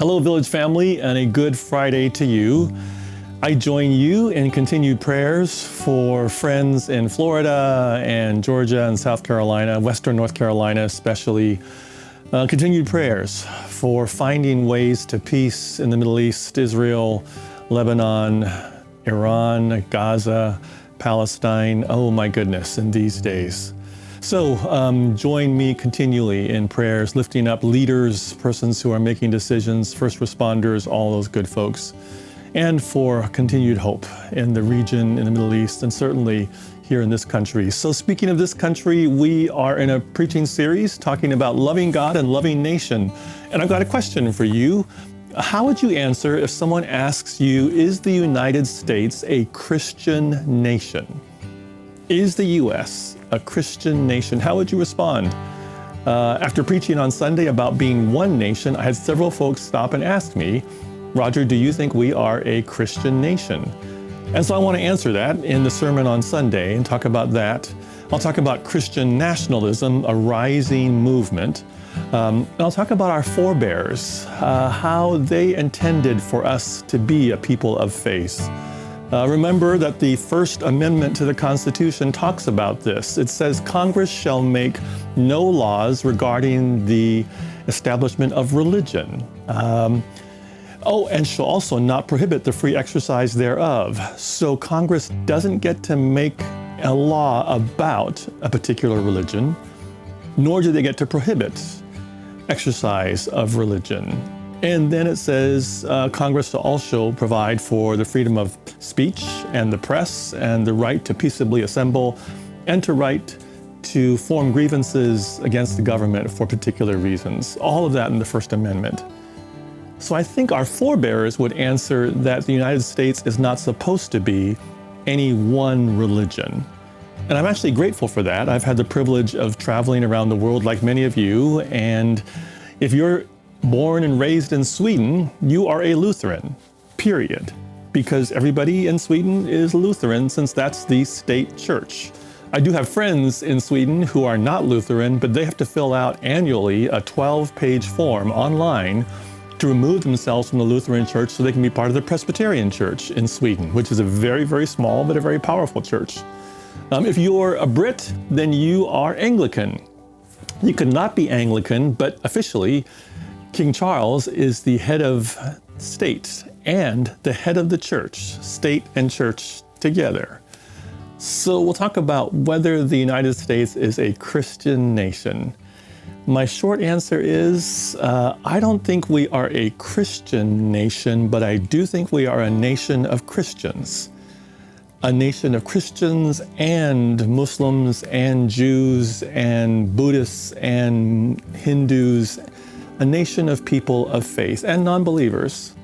Hello, Village family, and a good Friday to you. I join you in continued prayers for friends in Florida and Georgia and South Carolina, Western North Carolina especially. Continued prayers for finding ways to peace in the Middle East, Israel, Lebanon, Iran, Gaza, Palestine. Oh my goodness, in these days. So join me continually in prayers, lifting up leaders, persons who are making decisions, first responders, all those good folks, and for continued hope in the region, in the Middle East, and certainly here in this country. So speaking of this country, we are in a preaching series talking about loving God and loving nation. And I've got a question for you. How would you answer if someone asks you, is the United States a Christian nation? Is the U.S. a Christian nation? How would you respond? After preaching on Sunday about being one nation, I had several folks stop and ask me, Rodger, do you think we are a Christian nation? And so I want to answer that in the sermon on Sunday and talk about that. I'll talk about Christian nationalism, a rising movement. And I'll talk about our forebears, how they intended for us to be a people of faith. Remember that the First Amendment to the Constitution talks about this. It says Congress shall make no laws regarding the establishment of religion. And shall also not prohibit the free exercise thereof. So Congress doesn't get to make a law about a particular religion, nor do they get to prohibit exercise of religion. And then it says Congress will also provide for the freedom of speech and the press and the right to peaceably assemble and to right to form grievances against the government for particular reasons. All of that in the First Amendment. So I think our forebears would answer that the United States is not supposed to be any one religion. And I'm actually grateful for that. I've had the privilege of traveling around the world like many of you. And if you're born and raised in Sweden, you are a Lutheran, period. Because everybody in Sweden is Lutheran since that's the state church. I do have friends in Sweden who are not Lutheran, but they have to fill out annually a 12-page form online to remove themselves from the Lutheran church so they can be part of the Presbyterian church in Sweden, which is a very, very small but a very powerful church. If you're a Brit, then you are Anglican. You could not be Anglican, but officially, King Charles is the head of state and the head of the church, state and church together. So we'll talk about whether the United States is a Christian nation. My short answer is, I don't think we are a Christian nation, but I do think we are a nation of Christians. A nation of Christians and Muslims and Jews and Buddhists and Hindus, a nation of people of faith and non-believers.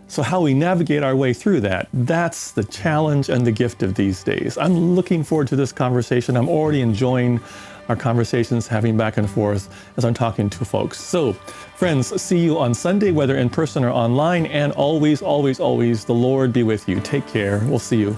So how we navigate our way through that, that's the challenge and the gift of these days. I'm looking forward to this conversation. I'm already enjoying our conversations, having back and forth as I'm talking to folks. So friends, see you on Sunday, whether in person or online, and always, always, always, the Lord be with you. Take care. We'll see you.